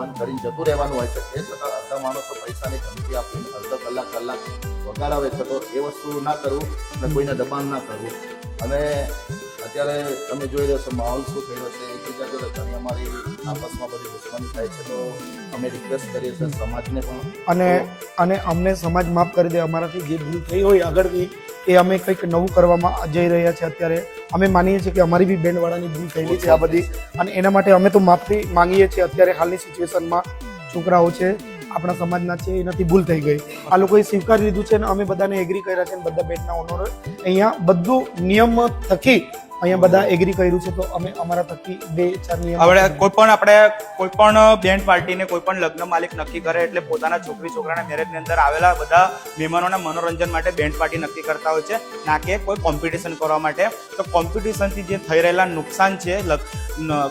બંધ કરીને જતું રહેવાનું હોય છે. એ છતાં અડધા માણસો પૈસાની ધમકી આપીને અડધો કલાક વગાડાવે છે. તો એ વસ્તુ ના કરવું અને કોઈને દબાણ ના કરવું. અને અત્યારે તમે જોઈ રહ્યો છો માહોલ શું થયો છે, એકબીજા જોડે ઘણી અમારી આપસમાં બધી દુશ્મની થાય છે. તો અમે રિક્વેસ્ટ કરીએ છીએ સમાજને પણ અને અમને સમાજ માફ કરી દે. અમારાથી જે ભૂલ થઈ હોય આગળથી એ અમે કંઈક નવું કરવામાં જઈ રહ્યા છે. અત્યારે અમે માનીએ છીએ કે અમારી બી બેન્ડવાળાની ભૂલ થયેલી છે આ બધી, અને એના માટે અમે તો માફી માંગીએ છીએ. અત્યારે હાલની સિચ્યુએશનમાં છોકરાઓ છે આપણા સમાજના છે, એનાથી ભૂલ થઈ ગઈ. આ લોકોએ સ્વીકારી લીધું છે અને અમે બધાને એગ્રી કર્યા છે. બધા બેન્ડના ઓનરો અહીંયા બધું નિયમ થકી અહીંયા બધા એગ્રી કર્યું છે. તો અમે અમારા થકી 2-4 નિયમ હવે કોઈ પણ બેન્ડ પાર્ટીને કોઈ પણ લગ્ન માલિક નક્કી કરે એટલે પોતાના છોકરાના મેરેજની અંદર આવેલા બધા મહેમાનોના મનોરંજન માટે બેન્ડ પાર્ટી નક્કી કરતા હોય છે, ના કે કોઈ કોમ્પિટિશન કરવા માટે. તો કોમ્પિટિશનથી જે થઈ રહેલા નુકસાન છે,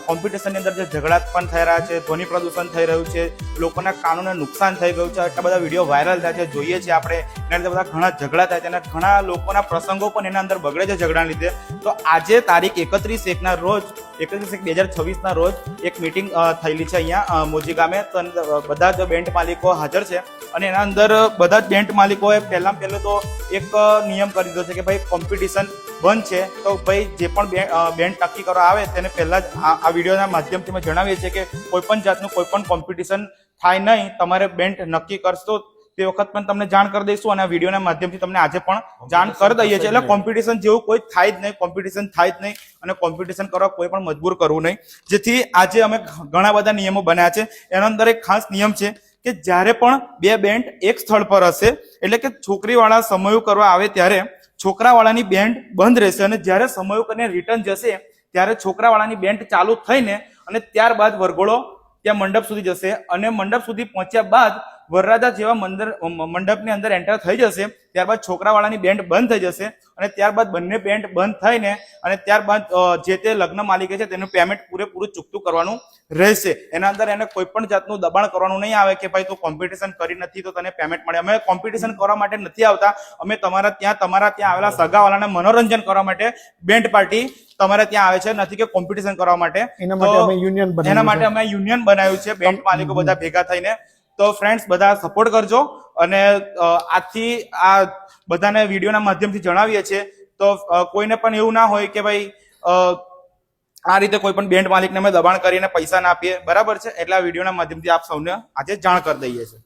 કોમ્પિટિશનની અંદર જે ઝઘડા પણ થઈ રહ્યા છે, ધ્વનિ પ્રદૂષણ થઈ રહ્યું છે, લોકોના કાનોને નુકસાન થઈ ગયું છે, એટલા બધા વિડીયો વાયરલ થાય છે, જોઈએ છીએ આપણે. એના લીધે બધા ઘણા ઝઘડા થાય છે અને ઘણા લોકોના પ્રસંગો પણ એના અંદર બગડે છે ઝઘડાના લીધે. તો આજે તારીખ 31/1 રોજ 31/1/2026 રોજ એક મીટિંગ થયેલી છે અહીંયા મોજી ગામે. તો બધા જ બેન્ડ માલિકો હાજર છે અને એના અંદર બધા જ બેન્ડ માલિકોએ પહેલું તો એક નિયમ કરી દીધો છે કે ભાઈ કોમ્પિટિશન બંધ છે. તો ભાઈ જે પણ બેન્ડ નક્કી કરવા આવે તેને પહેલા જ આ વિડીયોના માધ્યમથી અમે જણાવીએ છીએ કે કોઈ પણ જાતનું કોઈ પણ કોમ્પિટિશન થાય નહીં. તમારે બેન્ડ નક્કી કરશો તે વખત પણ તમને જાણ કરી દઈશું અને આ વિડીયોના માધ્યમથી તમને આજે પણ જાણ કરી દઈએ છીએ. એટલે કોમ્પિટિશન જેવું કોઈ થાય જ નહીં, કોમ્પિટિશન થાય જ નહીં અને કોમ્પિટિશન કરવા કોઈ પણ મજબૂર કરવું નહીં. જેથી આજે અમે ઘણા બધા નિયમો બનાવ્યા છે. એના અંદર એક ખાસ નિયમ છે કે જ્યારે પણ 2 બેન્ડ એક સ્થળ પર હશે, એટલે કે છોકરીવાળા સમયો કરવા આવે ત્યારે છોકરાવાળાની બેન્ડ બંધ રહેશે અને જ્યારે સમયો કરીને રિટર્ન જશે ત્યારે છોકરાવાળાની બેન્ડ ચાલુ થઈને અને ત્યારબાદ વરઘોડો ત્યાં મંડપ સુધી જશે અને મંડપ સુધી પહોંચ્યા બાદ વરરાજા જેવા મંડપની અંદર એન્ટર થઈ જશે, ત્યારબાદ છોકરાવાળાની બેન્ડ બંધ થઈ જશે અને ત્યારબાદ બંને બેન્ડ બંધ થઈને અને ત્યારબાદ જે તે લગ્ન માલિકે છે તેનું પેમેન્ટ પૂરેપૂરું ચૂકતું કરવાનું રહેશે. એના અંદર એને કોઈ પણ જાતનું દબાણ કરવાનું નહીં આવે કે ભાઈ તું કોમ્પિટિશન કરી નથી તો તને પેમેન્ટ મળે. અમે કોમ્પિટિશન કરવા માટે નથી આવતા. અમે તમારા ત્યાં આવેલા સગાવાળાને મનોરંજન કરવા માટે બેન્ડ પાર્ટી તમારે ત્યાં આવે છે, નથી કે કોમ્પિટિશન કરવા માટે. એના માટે અમે યુનિયન બનાવ્યું છે બેન્ડ માલિકો બધા ભેગા થઈને. તો ફ્રેન્ડ્સ બધા સપોર્ટ કરજો અને આજથી આ બધાને વિડીયોના માધ્યમથી જણાવીએ છીએ. તો કોઈને પણ એવું ના હોય કે ભાઈ આ રીતે કોઈ પણ બેન્ડ માલિકને અમે દબાણ કરીને પૈસા ના આપીએ, બરાબર છે. એટલે આ વિડીયોના માધ્યમથી આપ સૌને આજે જાણ કરી દઈએ છીએ.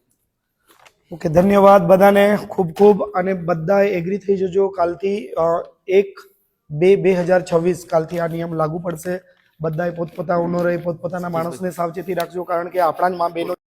ઓકે, ધન્યવાદ બધાને ખૂબ અને બધા એગ્રી થઈ જજો. કાલથી 1/2/2026 કાલથી આ નિયમ લાગુ પડશે. બધાએ પોતપોતાના ઓનરોએ પોતપોતાના માણસને સાવચેતી રાખજો, કારણ કે આપણા જ માં બહેનો